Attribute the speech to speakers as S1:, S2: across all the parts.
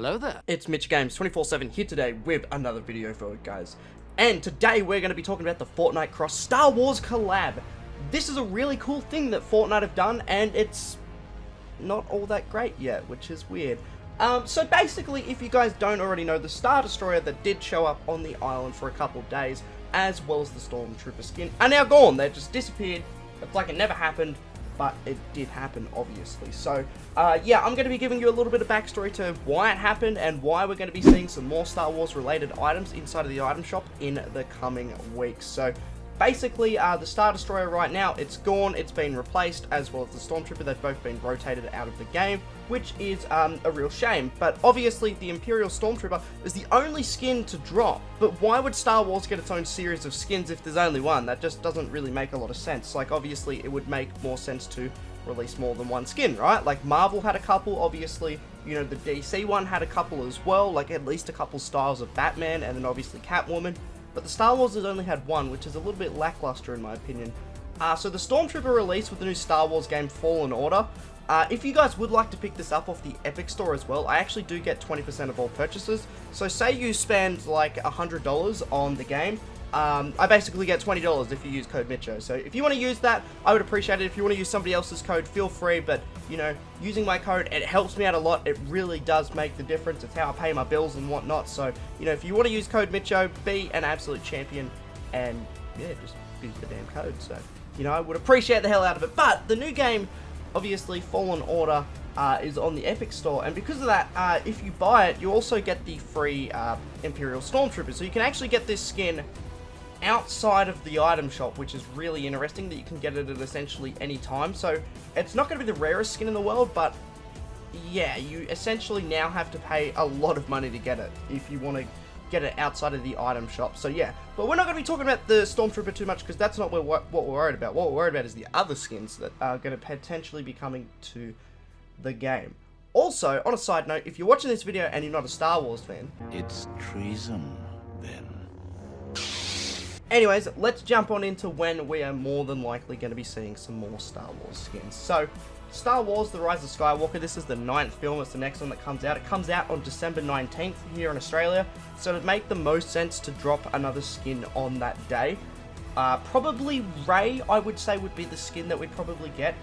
S1: Hello there.
S2: It's MitchGames247 here today with another video for you guys. And today we're going to be talking about the Fortnite Cross Star Wars collab. This is a really cool thing that Fortnite have done, and it's not all that great yet, which is weird. So basically, if you guys don't already know, the Star Destroyer that did show up on the island for a couple of days, as well as the Stormtrooper skin, are now gone. They just disappeared. It's like it never happened. But it did happen, obviously. So, yeah, I'm going to be giving you a little bit of backstory to why it happened and why we're going to be seeing some more Star Wars related items inside of the item shop in the coming weeks. So, basically, the Star Destroyer right now, it's gone, it's been replaced, as well as the Stormtrooper. They've both been rotated out of the game, which is a real shame. But obviously, the Imperial Stormtrooper is the only skin to drop. But why would Star Wars get its own series of skins if there's only one? That just doesn't really make a lot of sense. Like, obviously, it would make more sense to release more than one skin, right? Like, Marvel had a couple, obviously, you know, the DC one had a couple as well, like at least a couple styles of Batman, and then obviously Catwoman. But the Star Wars has only had one, which is a little bit lackluster in my opinion. So the Stormtrooper release with the new Star Wars game Fallen Order. If you guys would like to pick this up off the Epic Store as well, I actually do get 20% of all purchases. So say you spend like $100 on the game, I basically get $20 if you use code MitchO. So if you want to use that, I would appreciate it. If you want to use somebody else's code, feel free. But, you know, using my code, it helps me out a lot. It really does make the difference. It's how I pay my bills and whatnot. So, you know, if you want to use code MitchO, be an absolute champion. And, yeah, just use the damn code. So, you know, I would appreciate the hell out of it. But the new game, obviously, Fallen Order, is on the Epic Store, and because of that, if you buy it, you also get the free Imperial Stormtrooper. So you can actually get this skin outside of the item shop, which is really interesting, that you can get it at essentially any time. So it's not going to be the rarest skin in the world, but yeah, you essentially now have to pay a lot of money to get it if you want to get it outside of the item shop. So yeah, but we're not going to be talking about the Stormtrooper too much, because that's not what we're worried about. What we're worried about is the other skins that are going to potentially be coming to the game. Also, on a side note, if you're watching this video and you're not a Star Wars fan,
S3: it's treason, then.
S2: Anyways, let's jump on into when we are more than likely going to be seeing some more Star Wars skins. So, Star Wars The Rise of Skywalker, this is the 9th film, it's the next one that comes out. It comes out on December 19th here in Australia, so it'd make the most sense to drop another skin on that day. Probably Rey, I would say, would be the skin that we'd probably get,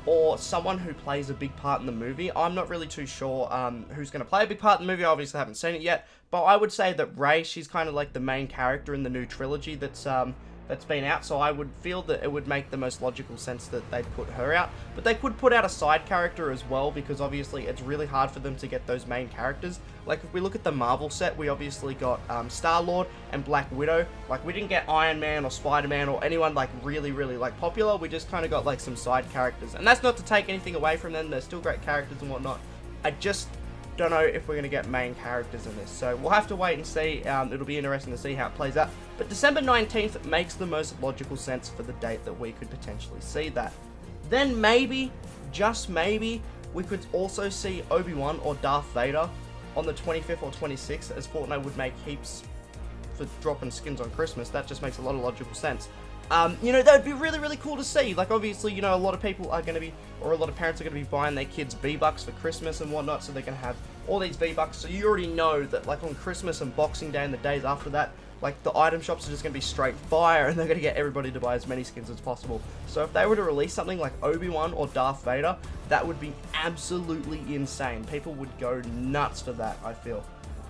S2: or someone who plays a big part in the movie. I'm not really too sure who's going to play a big part in the movie. I obviously haven't seen it yet, but I would say that Rey, she's kind of like the main character in the new trilogy that's been out, so I would feel that it would make the most logical sense that they'd put her out. But they could put out a side character as well, because obviously it's really hard for them to get those main characters. Like, if we look at the Marvel set, we obviously got Star-Lord and Black Widow. Like, we didn't get Iron Man or Spider-Man or anyone like really like popular. We just kind of got like some side characters, and that's not to take anything away from them. They're still great characters and whatnot. I just don't know if we're going to get main characters in this, so we'll have to wait and see. It'll be interesting to see how it plays out, but December 19th makes the most logical sense for the date that we could potentially see that. Then maybe, just maybe, we could also see Obi-Wan or Darth Vader on the 25th or 26th, as Fortnite would make heaps for dropping skins on Christmas. That just makes a lot of logical sense. You know, that would be really cool to see. Like, obviously, you know, a lot of people are going to be, or a lot of parents are going to be buying their kids V-Bucks for Christmas and whatnot, so they're going to have all these V-Bucks. So you already know that, like, on Christmas and Boxing Day and the days after that, like, the item shops are just going to be straight fire, and they're going to get everybody to buy as many skins as possible. So if they were to release something like Obi-Wan or Darth Vader, that would be absolutely insane. People would go nuts for that, I feel.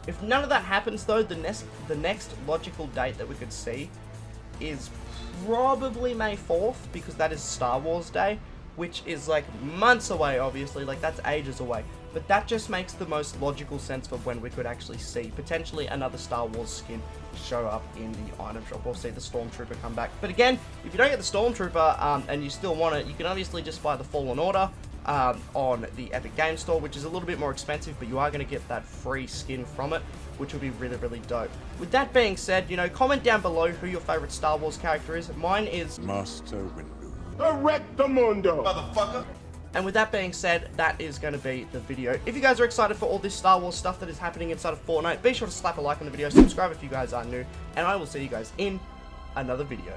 S2: If none of that happens, though, the next logical date that we could see is probably May 4th, because that is Star Wars Day, which is like months away, obviously, like that's ages away. But that just makes the most logical sense for when we could actually see potentially another Star Wars skin show up in the item shop, or see the Stormtrooper come back. But again, if you don't get the Stormtrooper and you still want it, you can obviously just buy the Fallen Order on the Epic Games Store, which is a little bit more expensive, but you are going to get that free skin from it, which will be really dope. With that being said, you know, comment down below who your favorite Star Wars character is. Mine is
S3: Master Windu.
S4: Correctamundo, motherfucker.
S2: And with that being said, that is going to be the video. If you guys are excited for all this Star Wars stuff that is happening inside of Fortnite, be sure to slap a like on the video, subscribe if you guys are new, and I will see you guys in another video.